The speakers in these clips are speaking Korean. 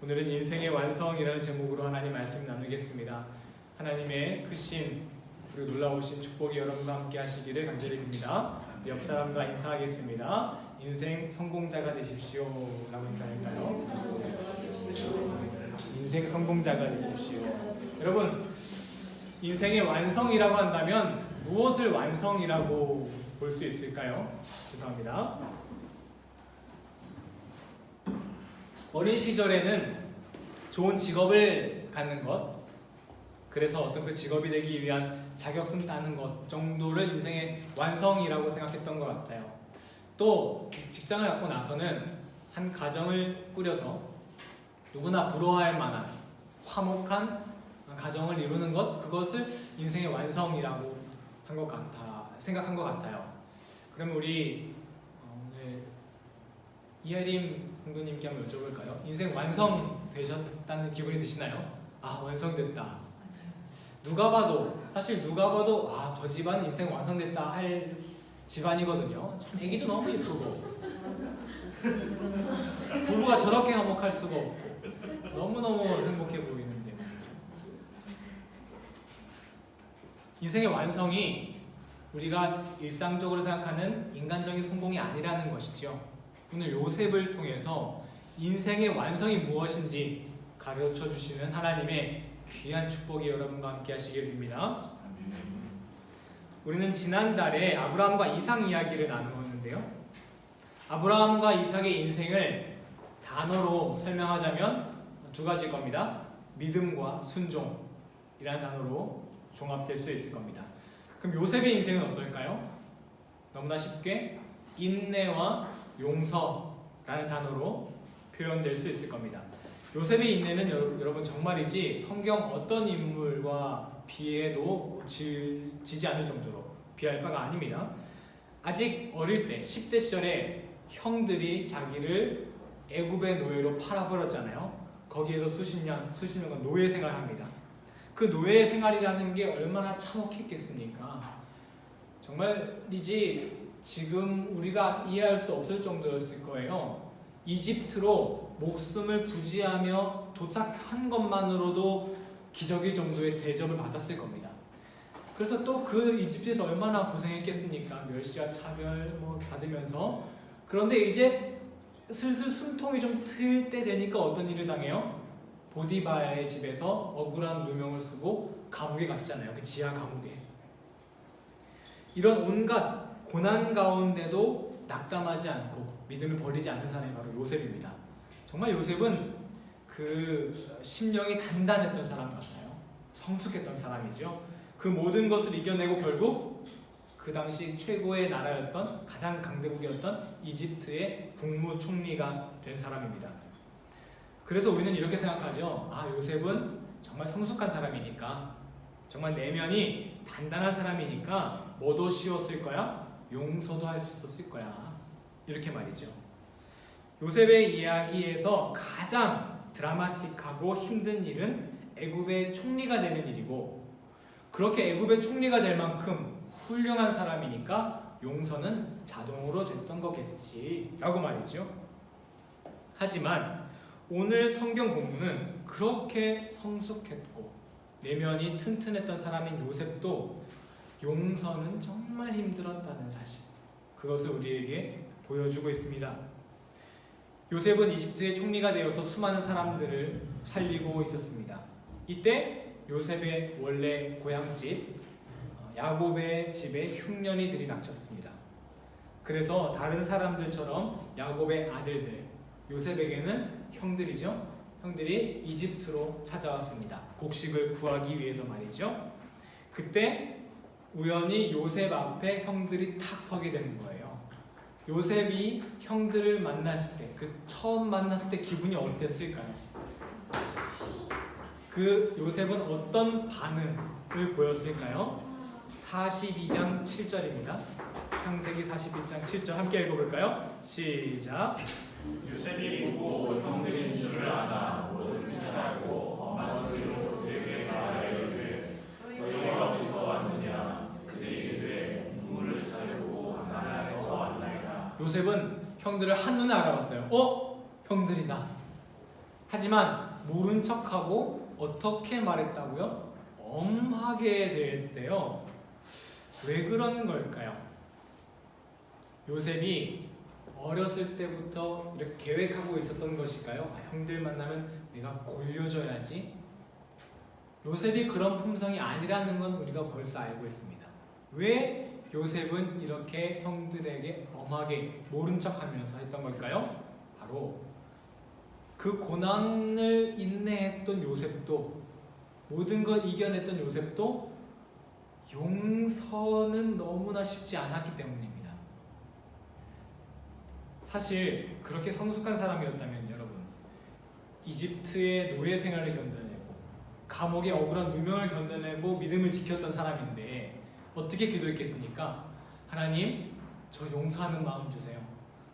오늘은 인생의 완성이라는 제목으로 하나님 말씀 나누겠습니다. 하나님의 크신 그리고 놀라우신 축복이 여러분과 함께 하시기를 간절히 빕니다. 옆 사람과 인사하겠습니다. 인생 성공자가 되십시오 라고 인사할까요? 인생 성공자가 되십시오. 여러분, 인생의 완성이라고 한다면 무엇을 완성이라고 볼 수 있을까요? 죄송합니다. 어린 시절에는 좋은 직업을 갖는 것, 그래서 어떤 그 직업이 되기 위한 자격증 따는 것 정도를 인생의 완성이라고 생각했던 것 같아요. 또 직장을 갖고 나서는 한 가정을 꾸려서 누구나 부러워할 만한 화목한 가정을 이루는 것, 그것을 인생의 완성이라고 생각한 것 같아요. 그러면 우리 오늘 이혜림 성도님께 한번 여쭤볼까요? 인생 완성되셨다는 기분이 드시나요? 아, 완성됐다. 누가 봐도 저 집안은 인생 완성됐다 할 집안이거든요. 참 애기도 너무 예쁘고 부부가 저렇게 화목할 수가 없고 너무너무 행복해 보이는데 인생의 완성이 우리가 일상적으로 생각하는 인간적인 성공이 아니라는 것이죠. 오늘 요셉을 통해서 인생의 완성이 무엇인지 가르쳐 주시는 하나님의 귀한 축복이 여러분과 함께 하시길 빕니다. 우리는 지난달에 아브라함과 이삭 이야기를 나누었는데요. 아브라함과 이삭의 인생을 단어로 설명하자면 두 가지일 겁니다. 믿음과 순종이라는 단어로 종합될 수 있을 겁니다. 그럼 요셉의 인생은 어떨까요? 너무나 쉽게 인내와 용서라는 단어로 표현될 수 있을 겁니다. 요셉의 인내는 여러분 정말이지 성경 어떤 인물과 비해도 지지 않을 정도로 비할 바가 아닙니다. 아직 어릴 때 10대 시절에 형들이 자기를 애굽의 노예로 팔아버렸잖아요. 거기에서 수십 년간 노예 생활합니다. 그 노예 생활이라는 게 얼마나 참혹했겠습니까? 정말이지 지금 우리가 이해할 수 없을 정도였을 거예요. 이집트로 목숨을 부지하며 도착한 것만으로도 기적일 정도의 대접을 받았을 겁니다. 그래서 또 그 이집트에서 얼마나 고생했겠습니까? 멸시와 차별 받으면서. 그런데 이제 슬슬 숨통이 좀 트일 때 되니까 어떤 일을 당해요? 보디발의 집에서 억울한 누명을 쓰고 감옥에 갇히잖아요. 그 지하 감옥에. 이런 온갖 고난 가운데도 낙담하지 않고 믿음을 버리지 않는 사람이 바로 요셉입니다. 정말 요셉은 그 심령이 단단했던 사람 같아요. 성숙했던 사람이죠. 그 모든 것을 이겨내고 결국 그 당시 최고의 나라였던 가장 강대국이었던 이집트의 국무총리가 된 사람입니다. 그래서 우리는 이렇게 생각하죠. 아, 요셉은 정말 성숙한 사람이니까, 정말 내면이 단단한 사람이니까 뭐도 쉬웠을 거야? 용서도 할 수 있었을 거야. 이렇게 말이죠. 요셉의 이야기에서 가장 드라마틱하고 힘든 일은 애굽의 총리가 되는 일이고, 그렇게 애굽의 총리가 될 만큼 훌륭한 사람이니까 용서는 자동으로 됐던 거겠지 라고 말이죠. 하지만 오늘 성경 본문은 그렇게 성숙했고 내면이 튼튼했던 사람인 요셉도 용서는 정말 힘들었다는 사실, 그것을 우리에게 보여주고 있습니다. 요셉은 이집트의 총리가 되어서 수많은 사람들을 살리고 있었습니다. 이때 요셉의 원래 고향집 야곱의 집에 흉년이 들이닥쳤습니다. 그래서 다른 사람들처럼 야곱의 아들들, 요셉에게는 형들이죠. 형들이 이집트로 찾아왔습니다. 곡식을 구하기 위해서 말이죠. 그때 우연히 요셉 앞에 형들이 탁 서게 되는 거예요. 요셉이 형들을 만났을 때, 처음 만났을 때 기분이 어땠을까요? 그 요셉은 어떤 반응을 보였을까요? 42장 7절입니다. 창세기 41장 7절 함께 읽어볼까요? 시작. 요셉이 보고 형들인 줄을 알아 모든 뜻을 알고 엄한 소리로 그들에게 말하기를 너희가 어디서 왔느냐. 그들이 이르되 눈물을 사려고 가나안에서 왔나이다. 요셉은 형들을 한눈에 알아봤어요. 형들이다. 하지만 모른 척하고 어떻게 말했다고요? 엄하게 대했대요. 왜 그런 걸까요? 요셉이 어렸을 때부터 이렇게 계획하고 있었던 것일까요? 형들 만나면 내가 골려줘야지. 요셉이 그런 품성이 아니라는 건 우리가 벌써 알고 있습니다. 왜 요셉은 이렇게 형들에게 엄하게 모른 척하면서 했던 걸까요? 바로 그 고난을 인내했던 요셉도, 모든 걸 이겨냈던 요셉도 용서는 너무나 쉽지 않았기 때문입니다. 사실 그렇게 성숙한 사람이었다면 여러분, 이집트의 노예 생활을 견뎌내고 감옥의 억울한 누명을 견뎌내고 믿음을 지켰던 사람인데 어떻게 기도했겠습니까? 하나님, 저 용서하는 마음 주세요.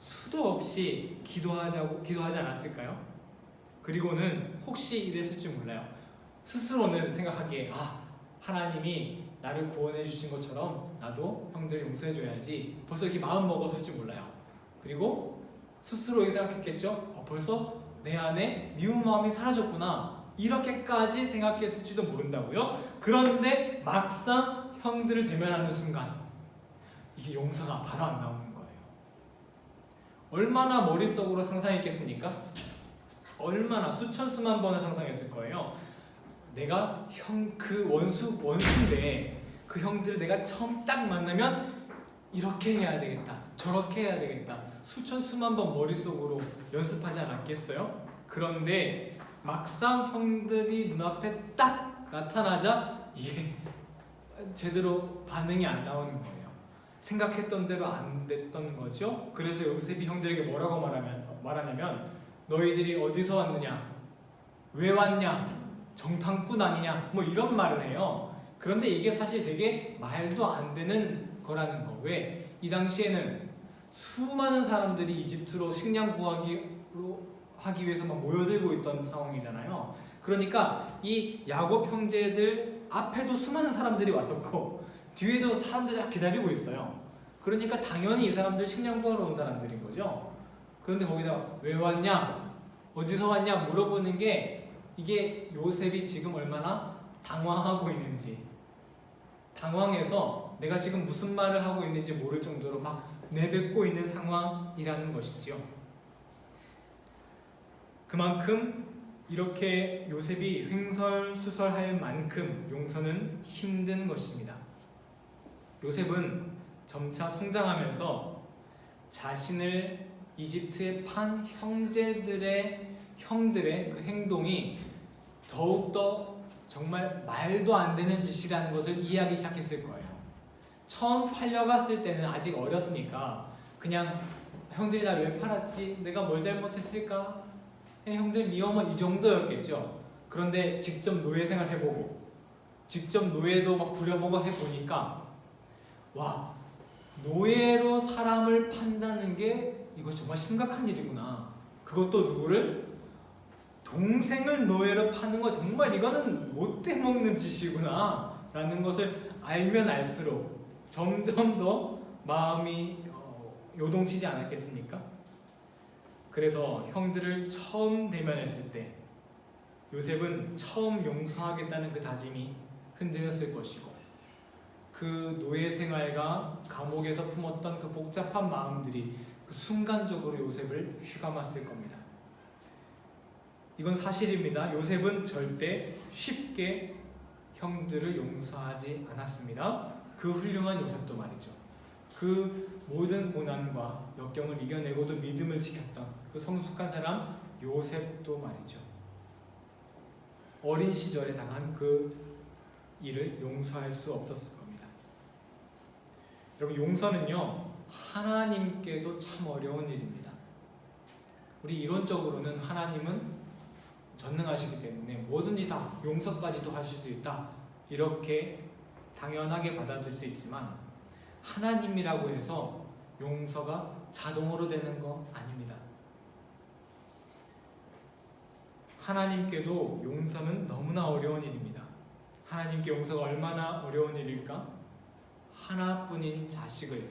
수도 없이 기도하지 않았을까요? 그리고는 혹시 이랬을지 몰라요. 스스로는 생각하기에 하나님이 나를 구원해 주신 것처럼 나도 형들 용서해 줘야지, 벌써 이렇게 마음 먹었을지 몰라요. 그리고 스스로 이렇게 생각했겠죠. 벌써 내 안에 미운 마음이 사라졌구나, 이렇게까지 생각했을지도 모른다고요. 그런데 막상 형들을 대면하는 순간 이게 용서가 바로 안 나오는 거예요. 얼마나 머릿속으로 상상했겠습니까? 얼마나 수천 수만 번을 상상했을 거예요. 내가 그 원수인데 그 형들을 내가 처음 딱 만나면 이렇게 해야 되겠다, 저렇게 해야 되겠다, 수천 수만 번 머릿속으로 연습하지 않았겠어요? 그런데 막상 형들이 눈앞에 딱 나타나자 이게 제대로 반응이 안 나오는 거예요. 생각했던 대로 안 됐던 거죠. 그래서 요셉이 형들에게 뭐라고 말하냐면 너희들이 어디서 왔느냐, 왜 왔냐, 정탐꾼 아니냐, 뭐 이런 말을 해요. 그런데 이게 사실 되게 말도 안 되는 거라는 거. 왜? 이 당시에는 수많은 사람들이 이집트로 식량 구하기 위해서 막 모여들고 있던 상황이잖아요. 그러니까 이 야곱 형제들 앞에도 수많은 사람들이 왔었고 뒤에도 사람들이 다 기다리고 있어요. 그러니까 당연히 이 사람들 식량 구하러 온 사람들인 거죠. 그런데 거기다 왜 왔냐, 어디서 왔냐 물어보는 게, 이게 요셉이 지금 얼마나 당황하고 있는지, 당황해서 내가 지금 무슨 말을 하고 있는지 모를 정도로 막 내뱉고 있는 상황이라는 것이지요. 그만큼 이렇게 요셉이 횡설수설할 만큼 용서는 힘든 것입니다. 요셉은 점차 성장하면서 자신을 이집트에 판 형들의 그 행동이 더욱더 정말 말도 안 되는 짓이라는 것을 이해하기 시작했을 거예요. 처음 팔려갔을 때는 아직 어렸으니까 그냥 형들이 날 왜 팔았지? 내가 뭘 잘못했을까? 형들 미워만 이 정도였겠죠. 그런데 직접 노예 생활 해보고 직접 노예도 막 부려보고 해보니까 와, 노예로 사람을 판다는 게 이거 정말 심각한 일이구나. 그것도 누구를? 동생을 노예로 파는 거 정말 이거는 못돼 먹는 짓이구나 라는 것을 알면 알수록 점점 더 마음이 요동치지 않았겠습니까? 그래서 형들을 처음 대면했을 때 요셉은 처음 용서하겠다는 그 다짐이 흔들렸을 것이고, 그 노예 생활과 감옥에서 품었던 그 복잡한 마음들이 그 순간적으로 요셉을 휘감았을 겁니다. 이건 사실입니다. 요셉은 절대 쉽게 형들을 용서하지 않았습니다. 그 훌륭한 요셉도 말이죠. 그 모든 고난과 역경을 이겨내고도 믿음을 지켰던 그 성숙한 사람 요셉도 말이죠. 어린 시절에 당한 그 일을 용서할 수 없었을 겁니다. 여러분, 용서는요 하나님께도 참 어려운 일입니다. 우리 이론적으로는 하나님은 전능하시기 때문에 뭐든지 다 용서까지도 하실 수 있다, 이렇게 당연하게 받아들일 수 있지만 하나님이라고 해서 용서가 자동으로 되는 거 아닙니다. 하나님께도 용서는 너무나 어려운 일입니다. 하나님께 용서가 얼마나 어려운 일일까? 하나뿐인 자식을,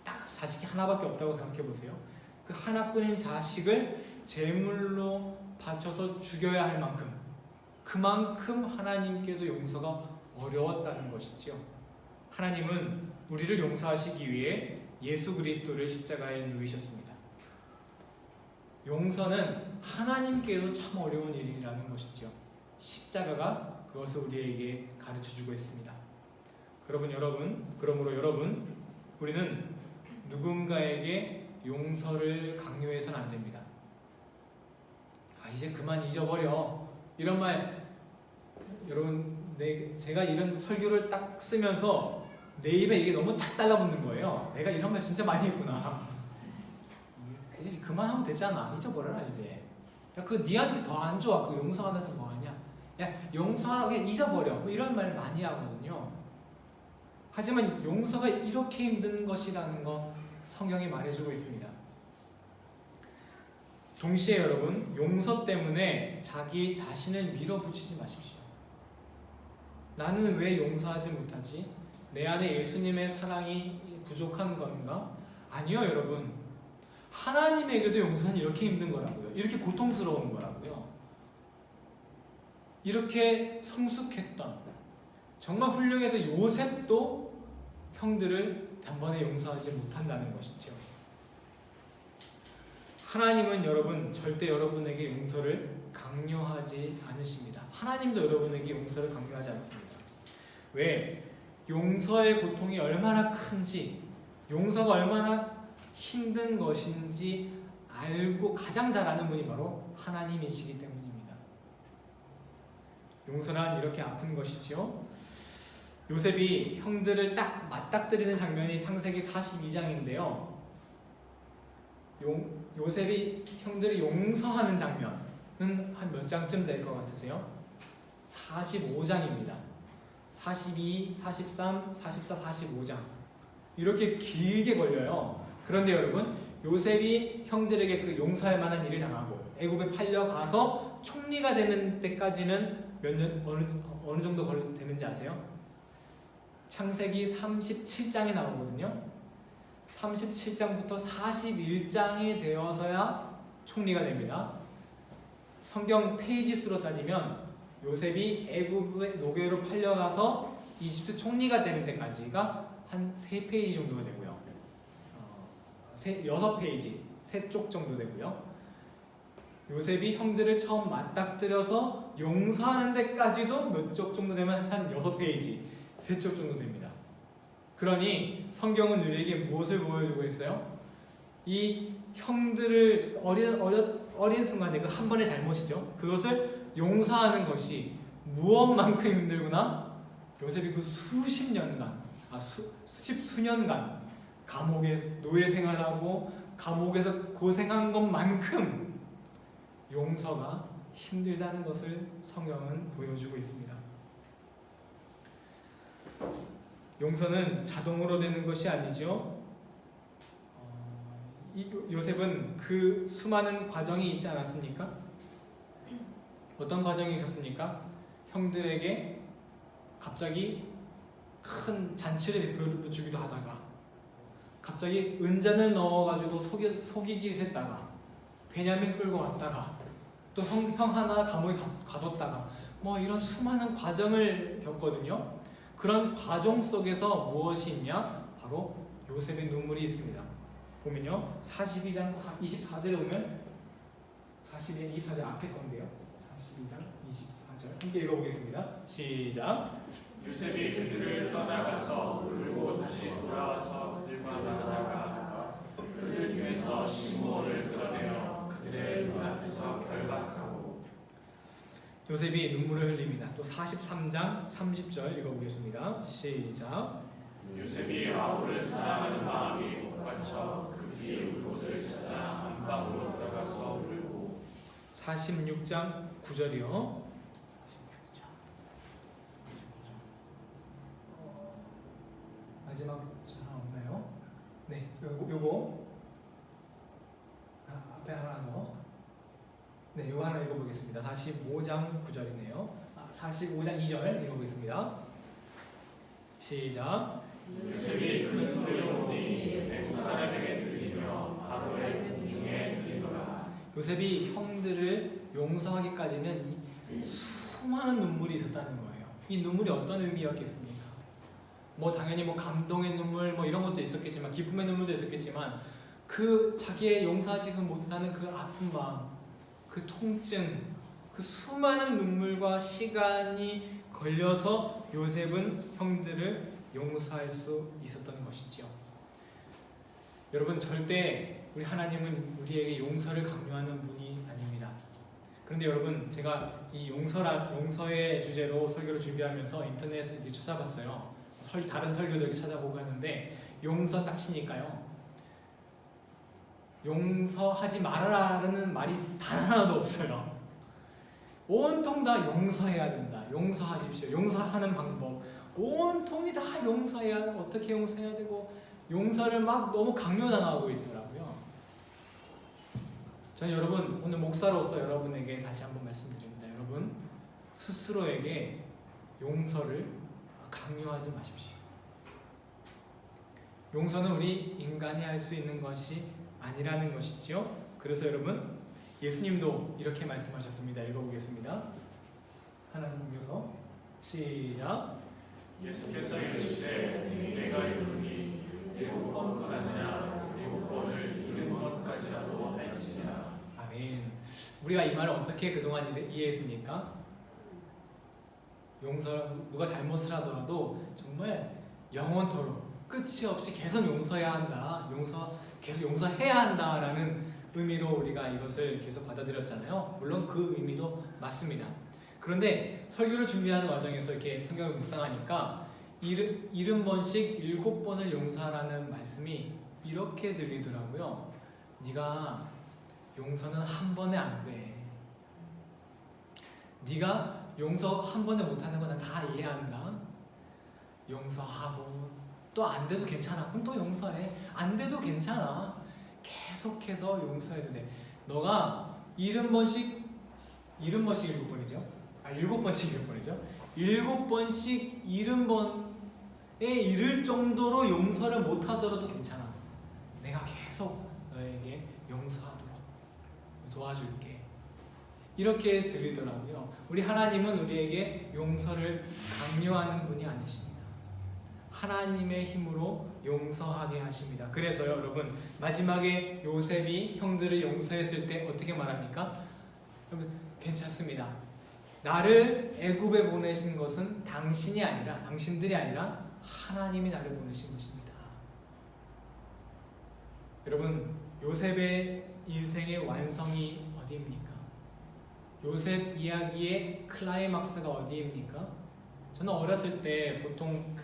딱 자식이 하나밖에 없다고 생각해 보세요. 그 하나뿐인 자식을 제물로 바쳐서 죽여야 할 만큼 그만큼 하나님께도 용서가 어려웠다는 것이지요. 하나님은 우리를 용서하시기 위해 예수 그리스도를 십자가에 누이셨습니다. 용서는 하나님께도 참 어려운 일이라는 것이죠. 십자가가 그것을 우리에게 가르쳐주고 있습니다. 그러므로 여러분, 우리는 누군가에게 용서를 강요해서는 안 됩니다. 이제 그만 잊어버려. 이런 말, 여러분, 제가 이런 설교를 딱 쓰면서 내 입에 이게 너무 착 달라붙는 거예요. 내가 이런 말 진짜 많이 했구나. 이제 그만하면 되잖아. 잊어버려라 이제. 야, 그거 니한테 더 안 좋아. 그 용서하면서 뭐하냐. 야, 용서하라고 그냥 잊어버려. 뭐 이런 말 많이 하거든요. 하지만 용서가 이렇게 힘든 것이라는 거 성경이 말해주고 있습니다. 동시에 여러분, 용서 때문에 자기 자신을 밀어붙이지 마십시오. 나는 왜 용서하지 못하지? 내 안에 예수님의 사랑이 부족한 건가? 아니요, 여러분. 하나님에게도 용서는 이렇게 힘든 거라고요. 이렇게 고통스러운 거라고요. 이렇게 성숙했던, 정말 훌륭했던 요셉도 형들을 단번에 용서하지 못한다는 것이죠. 하나님은 여러분 절대 여러분에게 용서를 강요하지 않으십니다. 하나님도 여러분에게 용서를 강요하지 않습니다. 왜? 용서의 고통이 얼마나 큰지, 용서가 얼마나 힘든 것인지 알고 가장 잘 아는 분이 바로 하나님이시기 때문입니다. 용서란 이렇게 아픈 것이죠. 요셉이 형들을 딱 맞닥뜨리는 장면이 창세기 42장인데요. 요셉이 형들을 용서하는 장면은 한 몇 장쯤 될 것 같으세요? 45장입니다. 42, 43, 44, 45장 이렇게 길게 걸려요. 그런데 여러분, 요셉이 형들에게 그 용서할 만한 일을 당하고 애굽에 팔려가서 총리가 되는 때까지는 몇 년, 어느 정도 되는지 아세요? 창세기 37장에 나오거든요. 37장부터 41장이 되어서야 총리가 됩니다. 성경 페이지 수로 따지면 요셉이 애굽의 노예로 팔려가서 이집트 총리가 되는 때까지가 한 3페이지 정도가 되고요. 6페이지, 3쪽 정도 되고요. 요셉이 형들을 처음 맞닥뜨려서 용서하는 데까지도 몇 쪽 정도 되면 한 6페이지, 3쪽 정도 됩니다. 그러니 성경은 우리에게 무엇을 보여주고 있어요? 이 형들을 어린 순간에 그 한 번의 잘못이죠. 그것을 용서하는 것이 무엇만큼 힘들구나? 요셉이 그 수십 년간, 수년간 감옥에 노예 생활하고 감옥에서 고생한 것만큼 용서가 힘들다는 것을 성경은 보여주고 있습니다. 용서는 자동으로 되는 것이 아니죠. 요셉은 그 수많은 과정이 있지 않았습니까? 어떤 과정이 있었습니까? 형들에게 갑자기 큰 잔치를 베풀어주기도 하다가 갑자기 은잔을 넣어가지고 속이기를 했다가 베냐민 끌고 왔다가 또 형 하나 감옥에 가뒀다가 뭐 이런 수많은 과정을 겪거든요. 그런 과정 속에서 무엇이 있냐? 바로 요셉의 눈물이 있습니다. 보면요, 42장 24절에 보면 42장 24절 앞에 건데요. 42장 24절 함께 읽어보겠습니다. 시작. 요셉이 그들을 떠나가서 울고 다시 돌아와서 그들과 나가다가 그들 중에서 시므온을 끌어내어 그들의 눈앞에서 결박하고. 요셉이 눈물을 흘립니다. 또 43장 30절 읽어보겠습니다. 시작. 요셉이 아우를 사랑하는 마음이 복받쳐 급히 울 곳을 찾아 안방으로 들어가서 울고. 46장 9절이요. 마지막 하나 없나요? 네, 요거 앞에 하나 더. 네, 요거 하나 읽어보겠습니다. 45장 9절이네요. 45장 2절 읽어보겠습니다. 시작. 요셉이 큰 소리로 오니 애국 사람에게 들리며 바로의 궁중에 들리더라. 요셉이 형들을 용서하기까지는 이 수많은 눈물이 있었다는 거예요. 이 눈물이 어떤 의미였겠습니까? 뭐 당연히 뭐 감동의 눈물 뭐 이런 것도 있었겠지만, 기쁨의 눈물도 있었겠지만, 그 자기의 용서하지 못하는 그 아픈 마음, 그 통증, 그 수많은 눈물과 시간이 걸려서 요셉은 형들을 용서할 수 있었던 것이죠. 여러분, 절대 우리 하나님은 우리에게 용서를 강요하는 분이 아닙니다. 그런데 여러분, 제가 이 용서의 주제로 설교를 준비하면서 인터넷에 이렇게 찾아봤어요. 다른 설교도 이렇게 찾아보고 하는데, 용서 딱 치니까요, 용서하지 말아라는 말이 단 하나도 없어요. 온통 다 용서해야 된다, 용서하십시오, 용서하는 방법, 온통이 다 용서해야, 어떻게 용서해야 되고, 용서를 막 너무 강요당하고 있더라고요. 저는 여러분, 오늘 목사로서 여러분에게 다시 한번 말씀드립니다. 여러분, 스스로에게 용서를 강요하지 마십시오. 용서는 우리 인간이 할 수 있는 것이 아니라는 것이죠. 그래서 여러분, 예수님도 이렇게 말씀하셨습니다. 읽어보겠습니다. 하나님께서 시작. 예수께서 이르시되 내가 이르노니 7번 떠나느냐 7번을 7번까지라도 할지니라. 아멘. 우리가 이 말을 어떻게 그동안 이해했습니까? 누가 잘못을 하더라도 정말 영원토록 끝이 없이 계속 용서해야 한다, 계속 용서해야 한다라는 의미로 우리가 이것을 계속 받아들였잖아요. 물론 그 의미도 맞습니다. 그런데 설교를 준비하는 과정에서 이렇게 성경을 묵상하니까 70번씩 7번을 용서하라는 말씀이 이렇게 들리더라고요. 네가 용서는 한 번에 안 돼. 네가 용서 한 번에 못하는 건 다 이해한다. 용서하고 또 안 돼도 괜찮아. 그럼 또 용서해. 안 돼도 괜찮아. 계속해서 용서해도 돼. 너가 70번씩 7번이죠? 7번씩 7번이죠? 7번씩 70번에 이를 정도로 용서를 못하더라도 괜찮아. 내가 계속 너에게 용서하도록 도와줄게. 이렇게 들리더라고요. 우리 하나님은 우리에게 용서를 강요하는 분이 아니십니다. 하나님의 힘으로 용서하게 하십니다. 그래서요, 여러분, 마지막에 요셉이 형들을 용서했을 때 어떻게 말합니까? 여러분, 괜찮습니다. 나를 애굽에 보내신 것은 당신들이 아니라 하나님이 나를 보내신 것입니다. 여러분, 요셉의 인생의 완성이 어디입니까? 요셉 이야기의 클라이막스가 어디입니까? 저는 어렸을 때 보통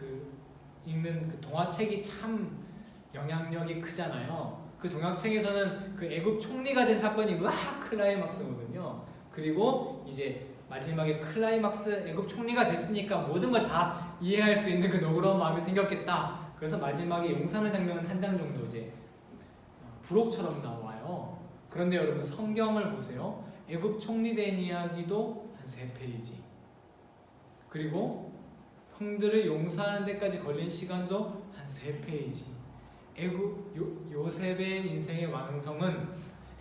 읽는 그 동화책이 참 영향력이 크잖아요. 그 동화책에서는 그 애굽 총리가 된 사건이 클라이막스거든요. 그리고 이제 마지막에 클라이막스, 애굽 총리가 됐으니까 모든 걸 다 이해할 수 있는 그 너그러운 마음이 생겼겠다. 그래서 마지막에 용서하는 장면은 한 장 정도 이제 부록처럼 나와요. 그런데 여러분, 성경을 보세요. 애굽 총리 된 이야기도 한 3페이지, 그리고 형들을 용서하는 데까지 걸린 시간도 한 3페이지. 요셉의 인생의 완성은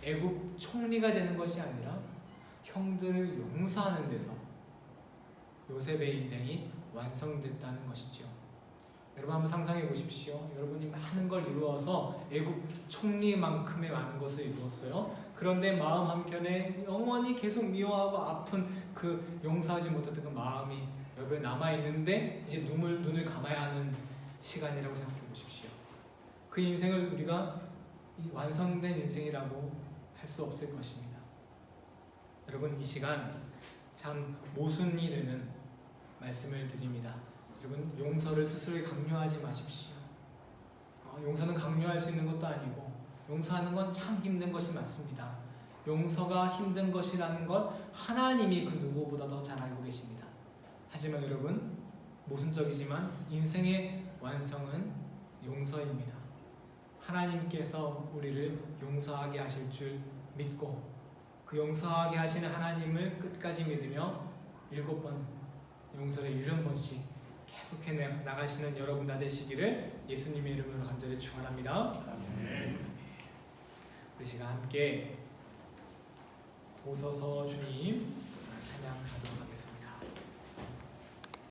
애굽 총리가 되는 것이 아니라 형들을 용서하는 데서 요셉의 인생이 완성됐다는 것이죠. 여러분, 한번 상상해 보십시오. 여러분이 많은 걸 이루어서 애굽 총리만큼의 많은 것을 이루었어요. 그런데 마음 한켠에 영원히 계속 미워하고 아픈 그 용서하지 못했던 그 마음이 여러분에 남아있는데, 이제 눈을 감아야 하는 시간이라고 생각해 보십시오. 그 인생을 우리가 완성된 인생이라고 할 수 없을 것입니다. 여러분, 이 시간 참 모순이 되는 말씀을 드립니다. 여러분, 용서를 스스로에 강요하지 마십시오. 용서는 강요할 수 있는 것도 아니고, 용서하는 건 참 힘든 것이 맞습니다. 용서가 힘든 것이라는 것 하나님이 그 누구보다 더 잘 알고 계십니다. 하지만 여러분, 모순적이지만 인생의 완성은 용서입니다. 하나님께서 우리를 용서하게 하실 줄 믿고, 그 용서하게 하시는 하나님을 끝까지 믿으며 7번 용서를 70번씩 계속해 나가시는 여러분 다 되시기를 예수님의 이름으로 간절히 축원합니다. 아멘. 우리 시간 함께 보소서 주님 찬양하도록 하겠습니다.